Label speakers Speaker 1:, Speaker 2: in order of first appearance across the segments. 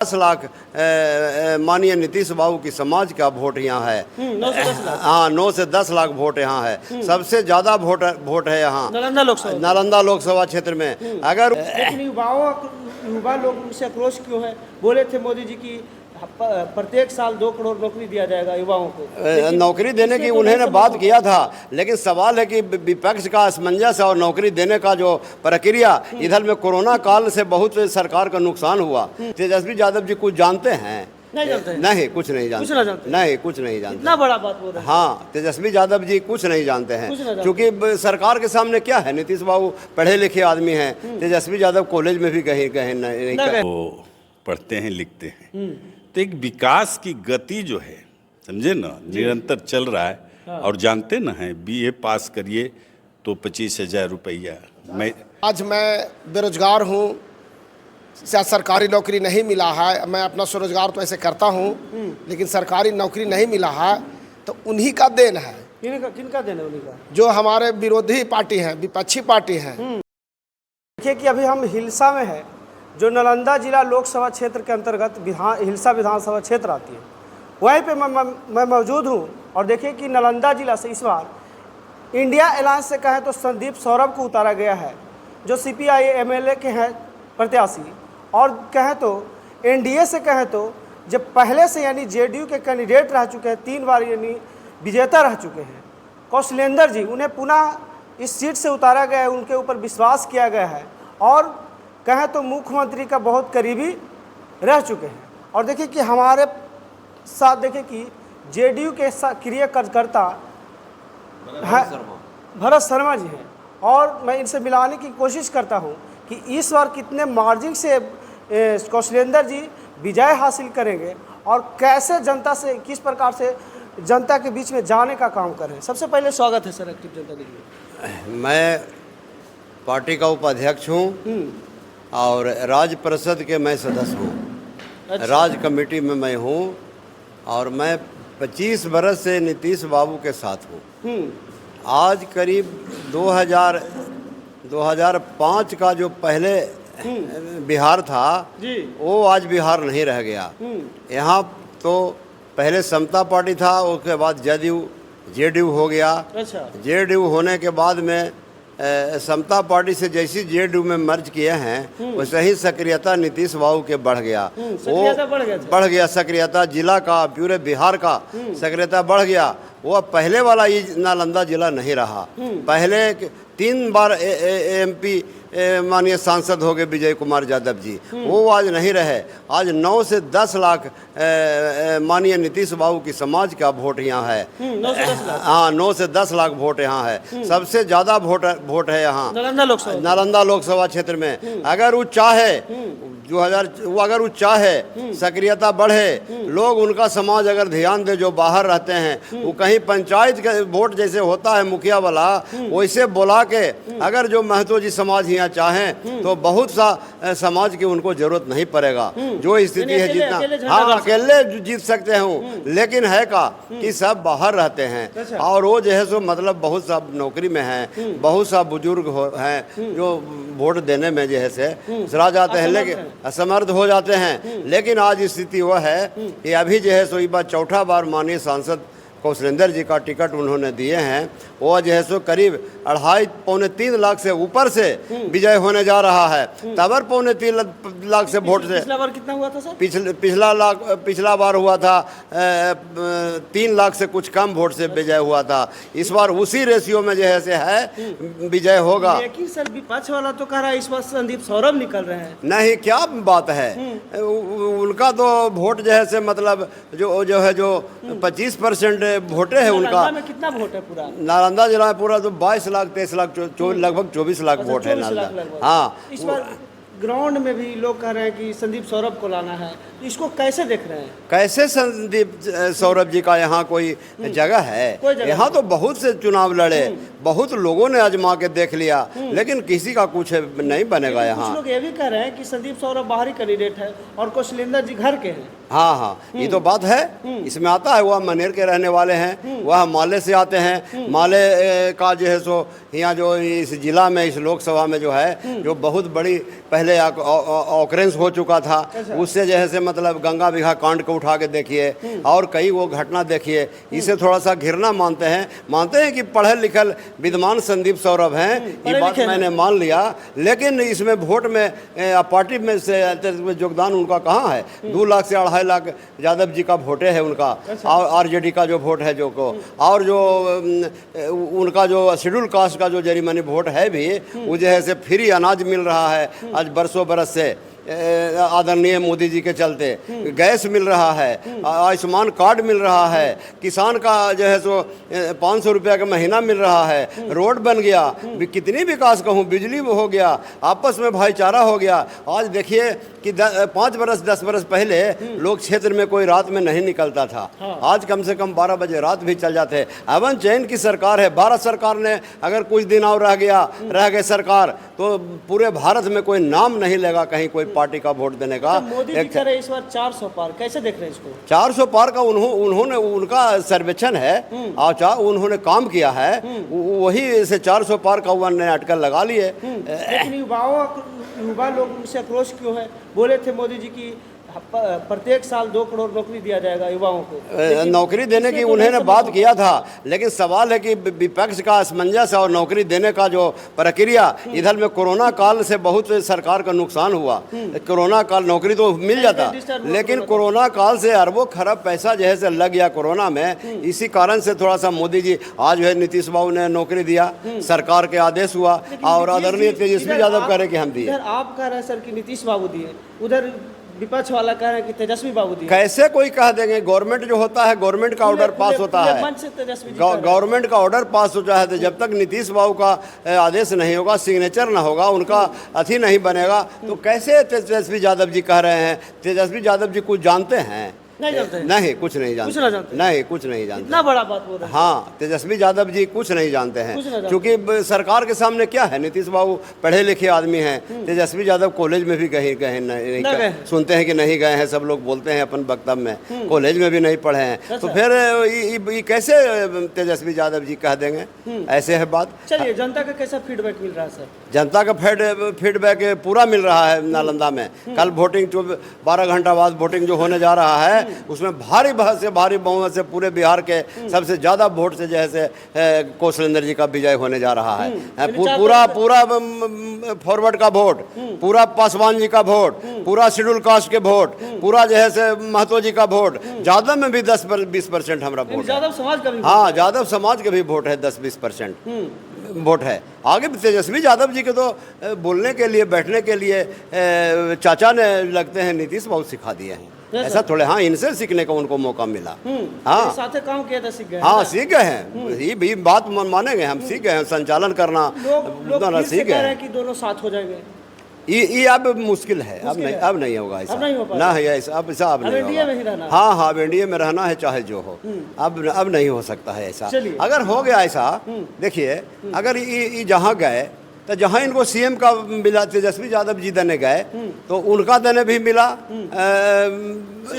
Speaker 1: 10 लाख माननीय नीतीश बाबू की समाज का वोट यहाँ है।
Speaker 2: 9 से 10 लाख।
Speaker 1: हाँ, 9 से 10 लाख वोट यहाँ है। सबसे ज्यादा वोट है यहाँ नालंदा लोकसभा क्षेत्र में। अगर
Speaker 2: लेकिन युवा लोग उनसे अप्रोच क्यों है? बोले थे मोदी जी की प्रत्येक साल 2 करोड़ नौकरी दिया जाएगा युवाओं को।
Speaker 1: नौकरी देने की उन्होंने बात किया था, लेकिन सवाल है कि विपक्ष का असमंजस और नौकरी देने का जो प्रक्रिया, इधर में कोरोना काल से बहुत सरकार का नुकसान हुआ। तेजस्वी यादव जी कुछ जानते हैं?
Speaker 2: नहीं जानते हैं?
Speaker 1: नहीं, कुछ नहीं जानते। नहीं, कुछ नहीं जानते।
Speaker 2: इतना बड़ा बात बोल रहे हैं।
Speaker 1: हाँ, तेजस्वी यादव जी कुछ नहीं जानते हैं, क्योंकि सरकार के सामने क्या है? नीतीश बाबू पढ़े लिखे आदमी हैं, तेजस्वी यादव कॉलेज में भी कहीं नहीं
Speaker 3: वो पढ़ते हैं, लिखते हैं। तो एक विकास की गति जो है, समझे ना, निरंतर चल रहा है। और जानते ना हैं, BA पास करिए तो 25,000 रुपया।
Speaker 4: आज मैं बेरोजगार हूँ, सरकारी नौकरी नहीं मिला है। मैं अपना स्वरोजगार तो ऐसे करता हूँ, लेकिन सरकारी नौकरी नहीं मिला है, तो उन्हीं का देन है।
Speaker 2: किनका देन है? उन्हीं का,
Speaker 4: जो हमारे विरोधी पार्टी हैं, विपक्षी पार्टी हैं।
Speaker 2: देखिए कि अभी हम हिलसा में है, जो नालंदा जिला लोकसभा क्षेत्र के अंतर्गत हिलसा विधानसभा क्षेत्र आती है, वहीं पे मैं मौजूद हूँ। और देखिए कि नालंदा जिला से इस बार इंडिया अलायंस से कहें तो संदीप सौरभ को उतारा गया है, जो CPI MLA के हैं प्रत्याशी। और कहें तो NDA से कहें तो जब पहले से यानी JDU के कैंडिडेट रह चुके हैं, 3 बार यानी विजेता रह चुके हैं कौशलेंद्र जी, उन्हें पुनः इस सीट से उतारा गया है। उनके ऊपर विश्वास किया गया है और कहें तो मुख्यमंत्री का बहुत करीबी रह चुके हैं। और देखिए कि हमारे साथ देखिए कि JDU के सक्रिय कार्यकर्ता भरत शर्मा जी हैं, और मैं इनसे मिलाने की कोशिश करता हूं कि इस बार कितने मार्जिन से कौशलेंद्र जी विजय हासिल करेंगे और कैसे जनता से, किस प्रकार से जनता के बीच में जाने का काम कर रहे हैं। सबसे पहले स्वागत है सर एक्टिव जनता के लिए।
Speaker 1: मैं पार्टी का उपाध्यक्ष हूँ और राज्य परिषद के मैं सदस्य हूँ।
Speaker 2: अच्छा।
Speaker 1: राज्य कमेटी में मैं हूँ और मैं 25 बरस से नीतीश बाबू के साथ हूँ। आज करीब 2005 का जो पहले बिहार था
Speaker 2: जी,
Speaker 1: वो आज बिहार नहीं रह गया। यहाँ तो पहले समता पार्टी था, उसके बाद JDU हो गया।
Speaker 2: अच्छा।
Speaker 1: JDU होने के बाद में समता पार्टी से जैसी JDU में मर्ज किए हैं, वैसे ही सक्रियता नीतीश बाबू के बढ़ गया। बढ़ गया सक्रियता, जिला का, पूरे बिहार का सक्रियता बढ़ गया। वो पहले वाला ये नालंदा जिला नहीं रहा। पहले 3 बार MP माननीय सांसद हो गए विजय कुमार यादव जी, वो आज नहीं रहे। आज 9 से 10 लाख माननीय नीतीश बाबू की समाज का वोट यहाँ है। 9 से 10 लाख वोट यहाँ है। सबसे ज्यादा वोट है यहाँ नालंदा लोकसभा क्षेत्र में। अगर वो चाहे सक्रियता बढ़े, लोग उनका समाज अगर ध्यान दे, जो बाहर रहते हैं, वो कहीं पंचायत का वोट जैसे होता है मुखिया वाला, वैसे बुला के अगर जो महतो जी समाज यहाँ चाहें तो बहुत सा समाज की उनको जरूरत नहीं पड़ेगा। जो स्थिति है, जितना हाँ अकेले जीत सकते हैं, लेकिन है का कि सब बाहर रहते हैं और वो जो है सो मतलब बहुत सा नौकरी में हैं, बहुत सा बुजुर्ग हैं जो वोट देने में जो है से सरा जाते हैं, लेकिन असमर्थ हो जाते हैं। लेकिन आज स्थिति वह है कि अभी जो है सो इस बार 4था बार माननीय सांसद कौशलेंद्र जी का टिकट उन्होंने दिए हैं। वो जो है सो करीब 2.5-3 लाख से ऊपर से विजय होने जा रहा है। तबर 2.5 लाख से वोट से।
Speaker 2: पिछला बार कितना हुआ था सर?
Speaker 1: पिछला बार हुआ था 3 लाख से कुछ कम वोट से विजय हुआ था। इस बार उसी रेशियो में जो है से विजय होगा।
Speaker 2: लेकिन सर विपक्ष वाला तो कह रहा है इस बार संदीप सौरभ निकल रहे हैं।
Speaker 1: नहीं, क्या बात है, उनका तो वोट जो है से मतलब जो है 25% वोटे है उनका।
Speaker 2: में कितना वोट है पूरा
Speaker 1: नालंदा जिला में? पूरा तो 22 लाख 23 लाख लगभग 24 लाख वोट है नालंदा। हाँ,
Speaker 2: इस बार ग्राउंड में भी लोग कह रहे हैं कि संदीप सौरभ को लाना है, इसको कैसे देख रहे हैं?
Speaker 1: कैसे संदीप सौरभ जी का यहाँ कोई जगह है? यहाँ तो बहुत से चुनाव लड़े, बहुत लोगों ने आजमा के देख लिया, लेकिन किसी का कुछ नहीं बनेगा यहाँ।
Speaker 2: कुछ लोग ये भी कह रहे हैं कि संदीप सौरभ बाहरी कैंडिडेट है और कौशलेंद्र जी घर के हैं।
Speaker 1: हाँ, ये तो बात है, इसमें आता है। वह मनेर के रहने वाले हैं, वह माले से आते हैं। माले का जो है सो यहाँ जो इस जिला में, इस लोकसभा में जो है, जो बहुत बड़ी पहले पहले ऑकरेंस हो चुका था, उससे जो है से मतलब गंगा बिघा कांड को उठा के देखिए और कई वो घटना देखिए, इसे थोड़ा सा घृणा मानते हैं कि पढ़े लिखल विद्वान संदीप सौरभ हैं, ये बात मैंने मान लिया, लेकिन इसमें वोट में पार्टी में से योगदान उनका कहाँ है? 2 लाख से 2.5 लाख यादव जी का वोटे है उनका, और आरजेडी का जो वोट है जो को, और जो उनका जो शेड्यूल कास्ट का जो जरीमानी वोट है भी, वो जो है से फ्री अनाज मिल रहा है आज बरसों बरस से आदरणीय मोदी जी के चलते, गैस मिल रहा है, आयुष्मान कार्ड मिल रहा है, किसान का जो है सो 500 रुपया का महीना मिल रहा है, रोड बन गया, कितनी विकास कहूँ, बिजली हो गया, आपस में भाईचारा हो गया। आज देखिए कि 5 बरस 10 बरस पहले लोग क्षेत्र में कोई रात में नहीं निकलता था, आज कम से कम 12 बजे रात भी चल जाते हैं। अमन चैन की सरकार है, भारत सरकार ने अगर कुछ दिन और रह गए सरकार, तो पूरे भारत में कोई नाम नहीं लेगा कहीं कोई पार्टी का वोट देने का।
Speaker 2: मोदी जी कह रहे इस बार 400 पार, कैसे देख रहे हैं इसको?
Speaker 1: 400 पार का उन्होंने उनका सर्वेक्षण है और उन्होंने काम किया है, वही से 400 पार का उन्होंने अटकल लगा लिए।
Speaker 2: लेकिन युवा लोग उनसे आक्रोश क्यों है? बोले थे मोदी जी की प्रत्येक साल 2 करोड़ नौकरी दिया जाएगा युवाओं को,
Speaker 1: नौकरी देने की उन्होंने बात किया था, लेकिन सवाल है कि विपक्ष का असमंजस और नौकरी देने का जो प्रक्रिया, इधर में कोरोना काल से बहुत सरकार का नुकसान हुआ। कोरोना काल नौकरी तो मिल जाता, लेकिन कोरोना काल से अरबों खरब पैसा जो है से लग गया कोरोना में, इसी कारण से थोड़ा सा मोदी जी आज जो है नीतीश बाबू ने नौकरी दिया, सरकार के आदेश हुआ, और आदरणीय तेजस्वी यादव कह रहे कि हम दिए।
Speaker 2: आप कह रहे हैं सर कि नीतीश बाबू दिए, उधर विपक्ष वाला कह रहे हैं कि तेजस्वी बाबू दिए।
Speaker 1: कैसे कोई कह देंगे? गवर्नमेंट जो होता है, गवर्नमेंट का ऑर्डर पास होता है, गवर्नमेंट का ऑर्डर पास होता है, तो जब तक नीतीश बाबू का आदेश नहीं होगा, सिग्नेचर ना होगा, उनका अथी नहीं बनेगा, तो कैसे तेजस्वी यादव जी कह रहे हैं? तेजस्वी यादव जी कुछ जानते हैं?
Speaker 2: नहीं जानते?
Speaker 1: नहीं, कुछ नहीं जानते, नहीं कुछ नहीं जानते।
Speaker 2: इतना बड़ा बात बोल रहे हैं।
Speaker 1: हाँ, तेजस्वी यादव जी कुछ नहीं जानते हैं, क्योंकि सरकार के सामने क्या है, नीतीश बाबू पढ़े लिखे आदमी हैं, तेजस्वी यादव कॉलेज में भी कहीं नहीं सुनते हैं कि नहीं गए हैं, सब लोग बोलते हैं अपन वक्तव्य में, कॉलेज में भी नहीं पढ़े हैं, तो फिर ये कैसे तेजस्वी यादव जी कह देंगे? ऐसे है बात।
Speaker 2: चलिए, जनता का कैसा फीडबैक मिल रहा है सर?
Speaker 1: जनता का फीडबैक पूरा मिल रहा है नालंदा में। कल वोटिंग 12 घंटा बाद वोटिंग जो होने जा रहा है, उसमें भारी बहुमत से पूरे बिहार के सबसे ज़्यादा वोट से जैसे कौशलेंद्र जी का विजय होने जा रहा है। पूरा फॉरवर्ड का वोट, पूरा पासवान जी का वोट, पूरा शेड्यूल कास्ट के वोट, पूरा जो है से महतो जी का वोट, यादव में भी 10-20% हमारा वोट है।
Speaker 2: यादव समाज का भी?
Speaker 1: हाँ, यादव समाज के भी वोट है, 10-20% वोट है। आगे तेजस्वी यादव जी के तो बोलने के लिए, बैठने के लिए चाचा ने लगते हैं नीतीश बहुत सिखा दिए हैं, ऐसा थोड़े। हाँ, इनसे सीखने का उनको मौका मिला। हाँ,
Speaker 2: साथ काम किया था, सीख गए।
Speaker 1: हाँ, सीख गए हैं, ये भी बात मानेंगे, हम सीख गए हैं संचालन करना,
Speaker 2: लोग सीख गए हैं कि दोनों साथ हो जाएंगे।
Speaker 1: ये अब मुश्किल है, अब नहीं होगा ऐसा, ना है ऐसा, अब ऐसा अब नहीं होगा। हाँ हाँ, अब एनडीए में रहना है चाहे जो हो, अब नहीं हो सकता है ऐसा। अगर हो गया ऐसा, देखिए अगर ये जहाँ गए, तो जहाँ इनको सीएम का मिला, तेजस्वी यादव जी देने गए, तो उनका देने भी मिला,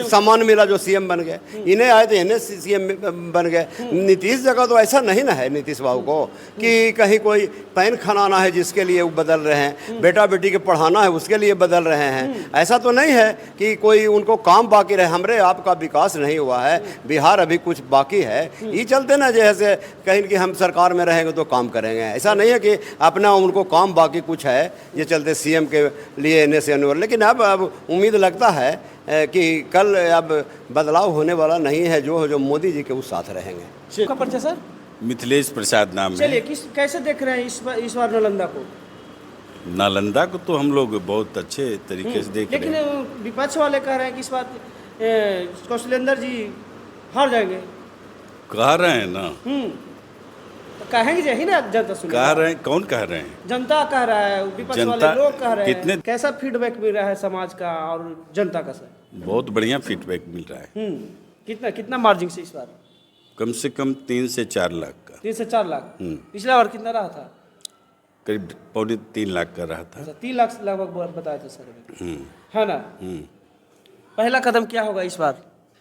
Speaker 1: सम्मान मिला जो सीएम बन गए। इन्हें आए तो इन्हें सीएम बन गए। नीतीश जगह तो ऐसा नहीं ना है नीतीश बाबू को कि कहीं कोई पैन खनाना है जिसके लिए वो बदल रहे हैं, बेटा बेटी के पढ़ाना है उसके लिए बदल रहे हैं, ऐसा तो नहीं है कि कोई उनको काम बाकी रहे। हमरे आपका विकास नहीं हुआ है, बिहार अभी कुछ बाकी है, ये चलते ना जैसे कहीं कि हम सरकार में रहेंगे तो काम करेंगे, ऐसा नहीं है कि अपना उनको काम बाकी कुछ है, ये चलते सीएम के लिए एनए से अनुवर। लेकिन अब उम्मीद लगता है कि कल अब बदलाव होने वाला नहीं है, जो मोदी जी के उस साथ रहेंगे।
Speaker 2: आपका परिचय सर?
Speaker 3: मिथिलेश प्रसाद नाम है।
Speaker 2: चलिए, कैसे देख रहे हैं इस बार नालंदा को?
Speaker 3: नालंदा को तो हम लोग बहुत अच्छे तरीके से देख रहे हैं,
Speaker 2: लेकिन विपक्ष वाले कह रहे हैं कि इस बार कौशलेंद्र जी हार जाएंगे।
Speaker 3: कह रहे हैं ना,
Speaker 2: तो कहेंगे यही ना, जनता सुन
Speaker 3: कह रहे हैं। कौन कह रहे हैं?
Speaker 2: जनता कह रहा है, विपक्ष वाले लोग कह रहे हैं। कैसा फीडबैक मिल रहा है समाज का और जनता का सर?
Speaker 3: बहुत बढ़िया फीडबैक मिल रहा है।
Speaker 2: कितना मार्जिन से इस बार?
Speaker 3: कम से कम 3 से 4 लाख का।
Speaker 2: 3 से 4 लाख? पिछला बार कितना रहा था?
Speaker 3: करीब 2.25 लाख का रहा था।
Speaker 2: 3 लाख लगभग बताया था सर, है ना? पहला कदम क्या होगा इस बार?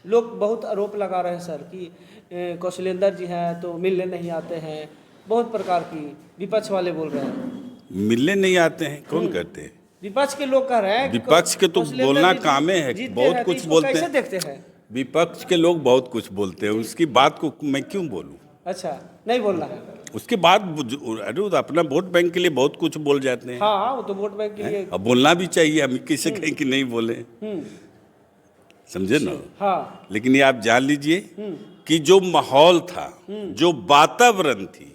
Speaker 2: लोग बहुत आरोप लगा रहे हैं सर कि कौशलेंद्र जी हैं तो मिलने नहीं आते हैं, बहुत प्रकार की विपक्ष वाले बोल रहे हैं।
Speaker 3: मिलने नहीं आते हैं? कौन कहते हैं?
Speaker 2: विपक्ष के लोग कह रहे हैं कि
Speaker 3: विपक्ष के तो
Speaker 2: कौशलेंद्र
Speaker 3: बोलना
Speaker 2: जी
Speaker 3: कामे है,
Speaker 2: जीतते
Speaker 3: बहुत
Speaker 2: हैं, तो
Speaker 3: कुछ
Speaker 2: इसको
Speaker 3: बोलते
Speaker 2: कैसे
Speaker 3: हैं।
Speaker 2: देखते हैं?
Speaker 3: विपक्ष के लोग बहुत कुछ बोलते हैं, उसकी बात को मैं क्यों बोलूं?
Speaker 2: अच्छा, नहीं बोलना है।
Speaker 3: उसके बाद अरे वो तो अपना वोट बैंक के लिए बहुत कुछ बोल जाते हैं।
Speaker 2: हाँ हाँ, वो तो वोट बैंक के लिए।
Speaker 3: अब बोलना भी चाहिए, हम किसे कहें कि नहीं बोले, समझे ना।
Speaker 2: हाँ,
Speaker 3: लेकिन ये आप जान लीजिए कि जो माहौल था, जो वातावरण थी,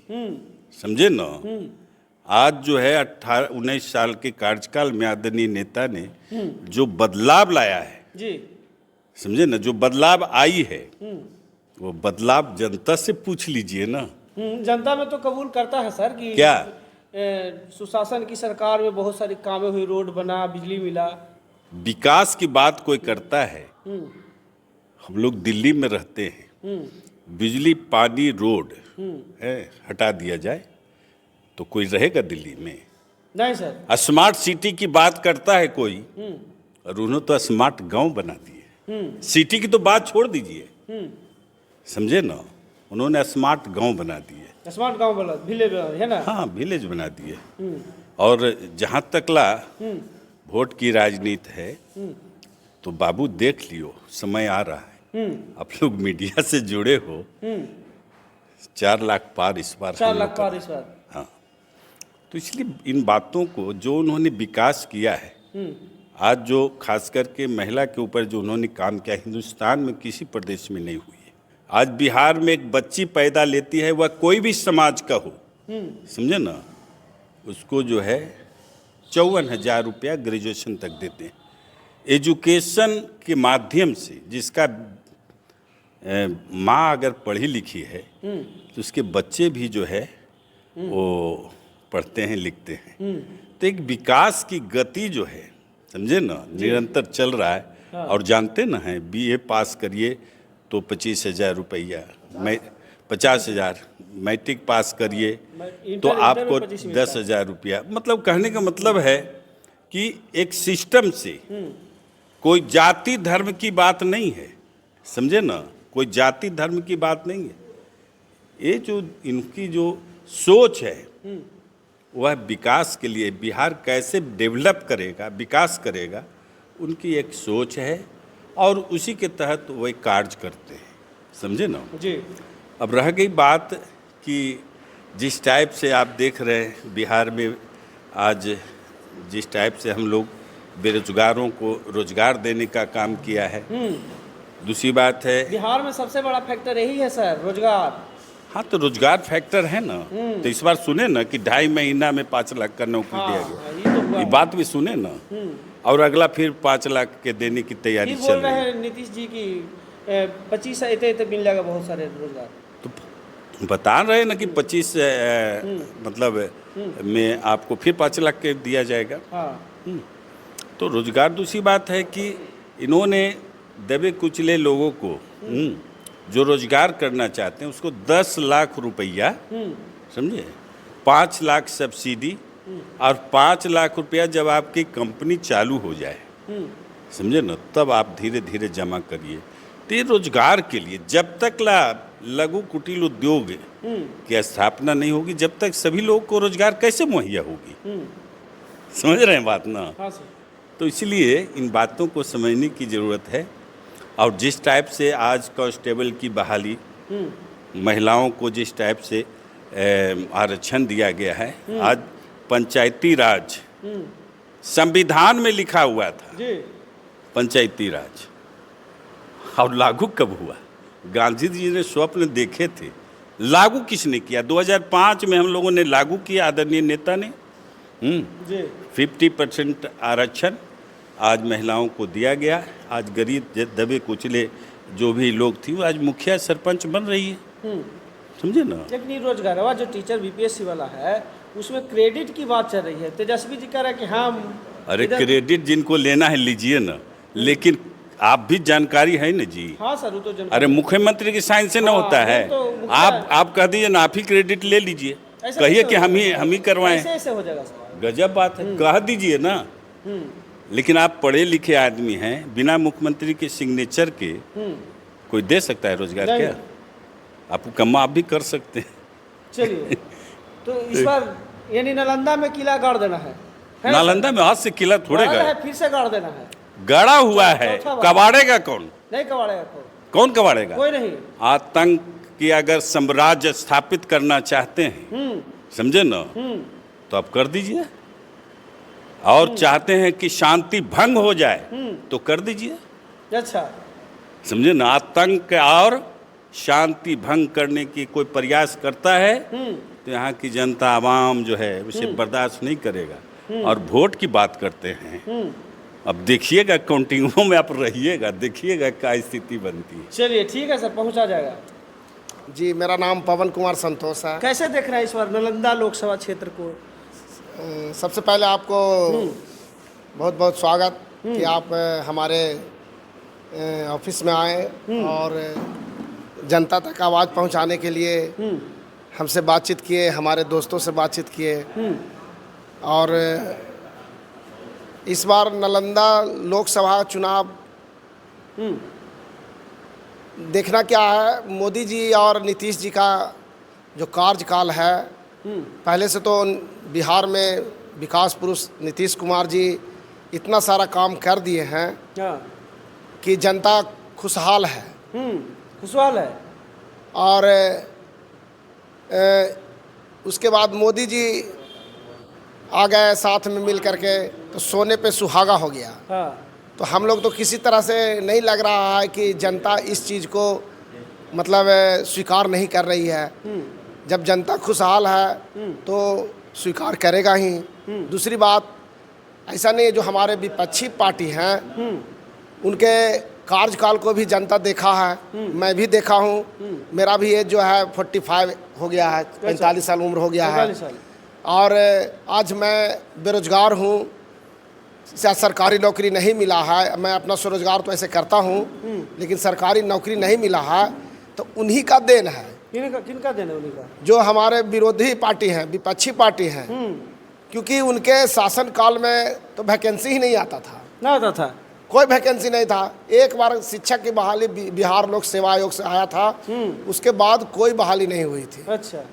Speaker 3: समझे ना, आज जो है 18-19 साल के कार्यकाल में आदरणीय नेता ने जो बदलाव लाया है,
Speaker 2: जी,
Speaker 3: समझे ना, जो बदलाव आई है, वो बदलाव जनता से पूछ लीजिए ना।
Speaker 2: जनता में तो कबूल करता है सर कि
Speaker 3: क्या?
Speaker 2: सुशासन की सरकार में बहुत सारी कामें हुई, रोड बना, बिजली मिला।
Speaker 3: विकास की बात कोई करता है? हम लोग दिल्ली में रहते हैं, बिजली, पानी, रोड है, हटा दिया जाए तो कोई रहेगा दिल्ली में?
Speaker 2: नहीं सर।
Speaker 3: स्मार्ट सिटी की बात करता है कोई, और उन्होंने तो स्मार्ट गांव बना दिए। सिटी की तो बात छोड़ दीजिए, समझे ना, उन्होंने स्मार्ट गांव बना दिए।
Speaker 2: स्मार्ट गांव वाला विलेज है ना।
Speaker 3: हाँ, विलेज बना दिए। और जहाँ तकला वोट की राजनीति है, तो बाबू देख लियो, समय आ रहा है। आप लोग मीडिया से जुड़े हो, 4 लाख पार इस बार
Speaker 2: 4
Speaker 3: हम
Speaker 2: लाख
Speaker 3: लोग
Speaker 2: पार
Speaker 3: का।
Speaker 2: इस बार।
Speaker 3: हाँ, तो इसलिए इन बातों को जो उन्होंने विकास किया है, आज जो खास करके महिला के ऊपर जो उन्होंने काम किया, हिंदुस्तान में किसी प्रदेश में नहीं हुई है। आज बिहार में एक बच्ची पैदा लेती है, वह कोई भी समाज का हो, समझे ना, उसको जो है 54,000 रुपया ग्रेजुएशन तक देते हैं। एजुकेशन के माध्यम से जिसका माँ अगर पढ़ी लिखी है, तो उसके बच्चे भी जो है वो पढ़ते हैं, लिखते हैं। तो एक विकास की गति जो है, समझे ना, निरंतर चल रहा है। और जानते ना हैं, बीए पास करिए तो 25,000 रुपया, 50,000, मैट्रिक पास करिए तो आपको 10,000 रुपया। मतलब कहने का मतलब है कि एक सिस्टम से, कोई जाति धर्म की बात नहीं है, समझे ना, कोई जाति धर्म की बात नहीं है। ये जो इनकी जो सोच है, वह विकास के लिए, बिहार कैसे डेवलप करेगा, विकास करेगा, उनकी एक सोच है, और उसी के तहत वही कार्य करते हैं, समझे ना
Speaker 2: जी।
Speaker 3: अब रह गई बात कि जिस टाइप से आप देख रहे हैं बिहार में आज, जिस टाइप से हम लोग बेरोजगारों को रोजगार देने का काम किया है। दूसरी बात है,
Speaker 2: बिहार में सबसे बड़ा फैक्टर यही है सर, रोजगार।
Speaker 3: हाँ, तो रोजगार फैक्टर है ना। तो इस बार सुने ना कि 2.5 महीना में 5 लाख का नौकरी दिया गया,
Speaker 2: ये तो हुआ।
Speaker 3: ये बात भी सुने ना। और अगला फिर 5 लाख के देने की तैयारी
Speaker 2: फिर
Speaker 3: चल
Speaker 2: बोल रहे
Speaker 3: रही है।
Speaker 2: हैं नीतीश जी की 25 इतने मिल जाएगा बहुत सारे रोजगार।
Speaker 3: तो बता रहे हैं ना कि 25 मतलब में आपको फिर 5 लाख के दिया जाएगा।
Speaker 2: हाँ,
Speaker 3: तो रोजगार। दूसरी बात है कि इन्होंने दबे कुचले लोगों को जो रोजगार करना चाहते हैं उसको 10 लाख रुपया, समझे, 5 लाख सब्सिडी और 5 लाख रुपया जब आपकी कंपनी चालू हो जाए, समझे ना, तब आप धीरे धीरे जमा करिए। तो ये रोजगार के लिए जब तक लघु कुटीर उद्योग की स्थापना नहीं होगी, जब तक सभी लोगों को रोजगार कैसे मुहैया होगी। समझ रहे हैं बात ना।
Speaker 2: हाँ सर।
Speaker 3: तो इसलिए इन बातों को समझने की ज़रूरत है। और जिस टाइप से आज कांस्टेबल की बहाली, महिलाओं को जिस टाइप से आरक्षण दिया गया है, आज पंचायती राज संविधान में लिखा हुआ था
Speaker 2: जी।
Speaker 3: पंचायती राज, और लागू कब हुआ? गांधी जी ने स्वप्न देखे थे, लागू किसने किया? 2005 में हम लोगों ने लागू किया, आदरणीय नेता ने।
Speaker 2: जी।
Speaker 3: 50% आरक्षण आज महिलाओं को दिया गया। आज गरीब दबे कुचले जो भी लोग थी, वो आज मुखिया सरपंच बन रही है, समझे ना।
Speaker 2: लेकिन ये रोजगार वाला जो टीचर बीपीएससी वाला है, उसमें क्रेडिट की बात चल रही है। तेजस्वी जी कह रहे हैं कि हम
Speaker 3: अरे क्रेडिट जिनको लेना है लीजिए ना, लेकिन आप भी जानकारी है ना जी।
Speaker 2: हाँ सर, वो तो
Speaker 3: अरे मुख्यमंत्री की साइन से ना
Speaker 2: हाँ,
Speaker 3: होता है।
Speaker 2: वो तो मुखिया
Speaker 3: आप कह दीजिए ना, आप ही क्रेडिट ले लीजिए,
Speaker 2: ऐसा
Speaker 3: कहिए
Speaker 2: कैसे
Speaker 3: कि
Speaker 2: हो
Speaker 3: हम ही करवाएं।
Speaker 2: ऐसे हो जाएगा सर।
Speaker 3: गजब बात है, कह दीजिए ना। लेकिन आप पढ़े लिखे आदमी हैं, बिना मुख्यमंत्री के सिग्नेचर के कोई दे सकता है रोजगार?
Speaker 2: नहीं।
Speaker 3: क्या आपको कमा आप भी कर सकते हैं।
Speaker 2: चलिए, तो इस बार यानी नालंदा में किला गाड़ देना है।
Speaker 3: नालंदा में आज से किला थोड़े
Speaker 2: गाड़ा
Speaker 3: गए,
Speaker 2: है, फिर से गाड़ देना है।
Speaker 3: गड़ा हुआ है,
Speaker 2: चौथा बार।
Speaker 3: कबाड़ेगा कौन?
Speaker 2: नहीं कबाड़ेगा कोई,
Speaker 3: कौन कबाड़ेगा?
Speaker 2: कोई नहीं।
Speaker 3: आतंक की अगर साम्राज्य स्थापित करना चाहते हैं, समझे ना, तो आप कर दीजिए। और चाहते हैं कि शांति भंग हो जाए, तो कर दीजिए।
Speaker 2: अच्छा,
Speaker 3: समझे ना, आतंक और शांति भंग करने की कोई प्रयास करता है तो यहाँ की जनता आवाम जो है उसे बर्दाश्त नहीं करेगा। और वोट की बात करते हैं, अब देखिएगा काउंटिंगों में आप रहिएगा, देखिएगा क्या स्थिति बनती है।
Speaker 2: चलिए ठीक है सर, पहुंचा जाएगा।
Speaker 4: जी, मेरा नाम पवन कुमार संतोष है।
Speaker 2: कैसे देख रहे हैं इस बार नालंदा लोकसभा क्षेत्र को?
Speaker 4: सबसे पहले आपको बहुत बहुत स्वागत कि आप हमारे ऑफिस में आए और जनता तक आवाज़ पहुंचाने के लिए हमसे बातचीत किए, हमारे दोस्तों से बातचीत किए। और इस बार नालंदा लोकसभा चुनाव देखना क्या है, मोदी जी और नीतीश जी का जो कार्यकाल है, पहले से तो बिहार में विकास पुरुष नीतीश कुमार जी इतना सारा काम कर दिए हैं
Speaker 2: हाँ,
Speaker 4: कि जनता खुशहाल है।
Speaker 2: खुशहाल है।
Speaker 4: और उसके बाद मोदी जी आ गए साथ में मिल करके, तो सोने पे सुहागा हो गया।
Speaker 2: हाँ,
Speaker 4: तो हम लोग तो किसी तरह से नहीं लग रहा है कि जनता इस चीज़ को मतलब स्वीकार नहीं कर रही है। जब जनता खुशहाल है तो स्वीकार करेगा ही। दूसरी बात, ऐसा नहीं है, जो हमारे विपक्षी पार्टी हैं उनके कार्यकाल को भी जनता देखा है, मैं भी देखा हूँ। मेरा भी एज जो है 45 हो गया है, 45 साल उम्र हो गया है।
Speaker 2: 45 साल।
Speaker 4: और आज मैं बेरोजगार हूँ, शायद सरकारी नौकरी नहीं मिला है। मैं अपना स्वरोजगार तो ऐसे करता हूँ, लेकिन सरकारी नौकरी नहीं मिला है, तो उन्हीं का देन है।
Speaker 2: किनका देना है? उन्हीं का।
Speaker 4: जो हमारे विरोधी पार्टी हैं, विपक्षी पार्टी हैं, क्योंकि उनके शासनकाल में तो वैकेंसी ही नहीं आता था,
Speaker 2: ना आता था,
Speaker 4: कोई वैकेंसी नहीं था। एक बार शिक्षक की बहाली बिहार लोक सेवा आयोग से आया था, उसके बाद कोई बहाली नहीं हुई थी।
Speaker 2: अच्छा,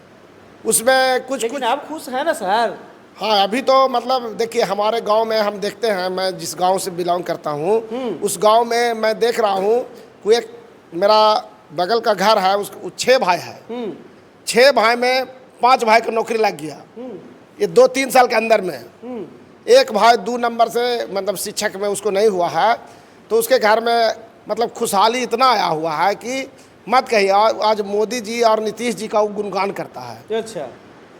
Speaker 4: उसमें कुछ
Speaker 2: लेकिन आप खुश हैं ना सर?
Speaker 4: हाँ, अभी तो मतलब देखिए, हमारे गांव में हम देखते हैं, मैं जिस गांव से बिलोंग करता हूँ उस गांव में मैं देख रहा हूँ, कोई एक मेरा बगल का घर है, उस 6 भाई है। 6 भाई में 5 भाई को नौकरी लग गया ये 2-3 साल के अंदर में। एक भाई 2 नंबर से मतलब शिक्षक में उसको नहीं हुआ है, तो उसके घर में मतलब खुशहाली इतना आया हुआ है कि मत कहिए। आज मोदी जी और नीतीश जी का वो गुणगान करता है।
Speaker 2: अच्छा,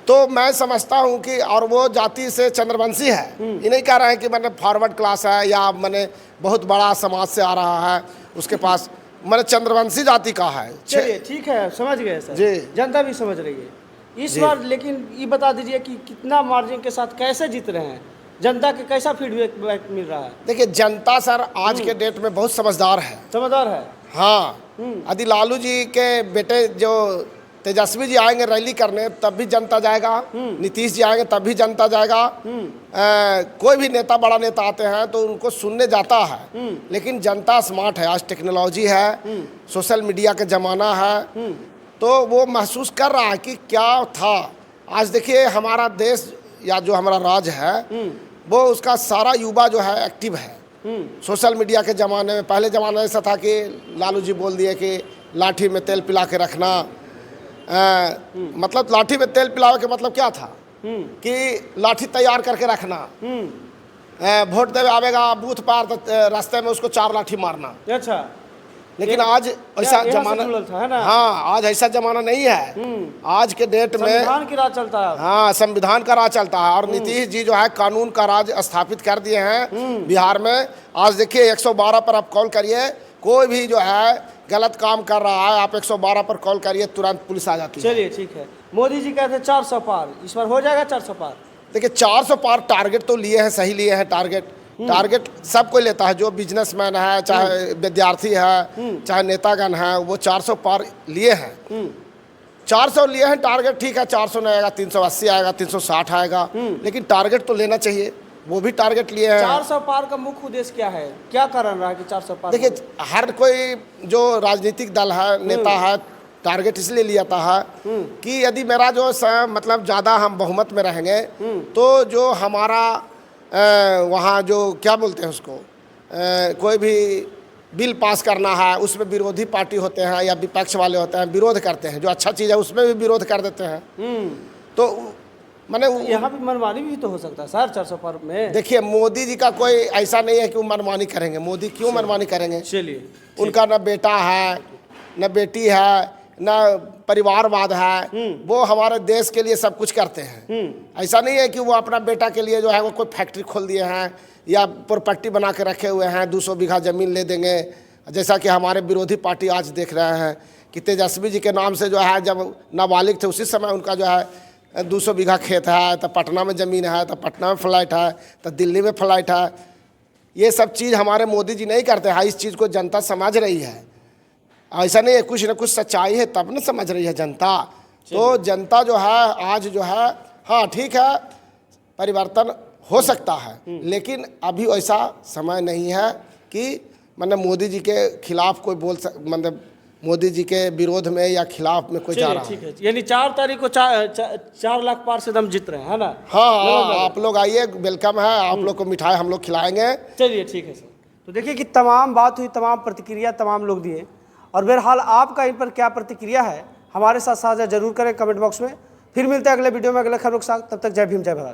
Speaker 4: तो मैं समझता हूँ कि, और वो जाति से चंद्रवंशी है, ये नहीं कह रहे हैं कि मैंने फॉरवर्ड क्लास है या मैंने बहुत बड़ा समाज से आ रहा है, उसके पास मैंने चंद्रवंशी जाति का है।
Speaker 2: चलिए ठीक है, समझ गए सर
Speaker 4: जी।
Speaker 2: जनता भी समझ रही है इस बार। लेकिन ये बता दीजिए कि कितना मार्जिन के साथ कैसे जीत रहे हैं, जनता के कैसा फीडबैक मिल रहा है?
Speaker 4: देखिए, जनता सर आज के डेट में बहुत समझदार है।
Speaker 2: समझदार है।
Speaker 4: हाँ, यदि लालू जी के बेटे जो तेजस्वी जी आएंगे रैली करने, तब भी जनता जाएगा। नीतीश जी आएंगे तब भी जनता जाएगा। कोई भी नेता, बड़ा नेता आते हैं तो उनको सुनने जाता है। लेकिन जनता स्मार्ट है, आज टेक्नोलॉजी है, सोशल मीडिया का ज़माना है, तो वो महसूस कर रहा है कि क्या था। आज देखिए, हमारा देश या जो हमारा राज्य है, वो उसका सारा युवा जो है एक्टिव है सोशल मीडिया के ज़माने में। पहले ज़माना ऐसा था कि लालू जी बोल दिए कि लाठी में तेल पिला के रखना। मतलब लाठी में तेल पिलावे के मतलब क्या था कि लाठी तैयार करके रखना। वोट देवे आवेगा बूथ पार, तो रास्ते में उसको 4 लाठी मारना।
Speaker 2: अच्छा,
Speaker 4: लेकिन आज ऐसा जमाना
Speaker 2: है ना?
Speaker 4: हाँ, आज ऐसा जमाना नहीं है। आज के डेट में
Speaker 2: संविधान की राज चलता है।
Speaker 4: हाँ, संविधान का राज चलता है। और नीतीश जी जो है कानून का राज स्थापित कर दिए हैं बिहार में। आज देखिए, 112 पर आप कॉल करिए, कोई भी जो है गलत काम कर रहा है, आप 112 पर कॉल करिए, तुरंत पुलिस आ जाती है।
Speaker 2: चलिए ठीक है, मोदी जी कहते हैं 400 पार, इस बार हो जाएगा 400 पार?
Speaker 4: देखिए, 400 पार टारगेट तो लिए हैं, सही लिए हैं टारगेट सब कोई लेता है। जो बिजनेसमैन है, चाहे विद्यार्थी है, चाहे नेतागण है, वो 400 पार लिए हैं। 400 लिए हैं टारगेट, ठीक है। 400 नहीं आएगा, 380 आएगा, 360 आएगा, लेकिन टारगेट तो लेना चाहिए। वो भी टारगेट लिए हैं।
Speaker 2: 400 पार का मुख्य उद्देश्य क्या है, क्या कारण रहा है कि 400 पार?
Speaker 4: देखिए, हर कोई जो राजनीतिक दल है, नेता है, टारगेट इसलिए लिया था कि यदि मेरा जो मतलब ज़्यादा हम बहुमत में रहेंगे, तो जो हमारा वहाँ जो क्या बोलते हैं उसको, कोई भी बिल पास करना है उसमें विरोधी पार्टी होते हैं या विपक्ष वाले होते हैं, विरोध करते हैं। जो अच्छा चीज़ है उसमें भी विरोध कर देते हैं। तो मैंने
Speaker 2: यहाँ भी मनमानी भी तो हो सकता है सर 400 पार में।
Speaker 4: देखिए, मोदी जी का कोई ऐसा नहीं है कि वो मनमानी करेंगे। मोदी क्यों मनमानी करेंगे?
Speaker 2: चलिए,
Speaker 4: उनका न बेटा है न बेटी है न परिवारवाद है। वो हमारे देश के लिए सब कुछ करते हैं। ऐसा नहीं है कि वो अपना बेटा के लिए जो है वो कोई फैक्ट्री खोल दिए हैं या प्रॉपर्टी बना के रखे हुए हैं, 200 बीघा ज़मीन ले देंगे। जैसा कि हमारे विरोधी पार्टी आज देख रहे हैं कि तेजस्वी जी के नाम से जो है, जब नाबालिग थे उसी समय उनका जो है 200 बीघा खेत है, तो पटना में ज़मीन है, तो पटना में फ्लाइट है, तो दिल्ली में फ्लाइट है। ये सब चीज़ हमारे मोदी जी नहीं करते हैं। इस चीज़ को जनता समझ रही है। ऐसा नहीं है, कुछ न कुछ सच्चाई है तब न समझ रही है जनता। तो जनता जो है आज जो है, हाँ ठीक है, परिवर्तन हो सकता है, लेकिन अभी ऐसा समय नहीं है कि मतलब मोदी जी के खिलाफ कोई मतलब मोदी जी के विरोध में या खिलाफ में कोई जा रहा है।
Speaker 2: ठीक है, यानी 4 तारीख को 4 लाख पार से दम जीत रहे हैं, है ना?
Speaker 4: हाँ, आप लोग आइए, वेलकम है। आप लोग को मिठाई हम लोग खिलाएंगे।
Speaker 2: चलिए ठीक है सर। तो देखिए कि तमाम बात हुई, तमाम प्रतिक्रिया तमाम लोग दिए, और बहरहाल आपका इन पर क्या प्रतिक्रिया है हमारे साथ साझा जरूर करें कमेंट बॉक्स में। फिर मिलते हैं अगले वीडियो में अगले खबरों के साथ। तब तक जय भीम, जय भारत।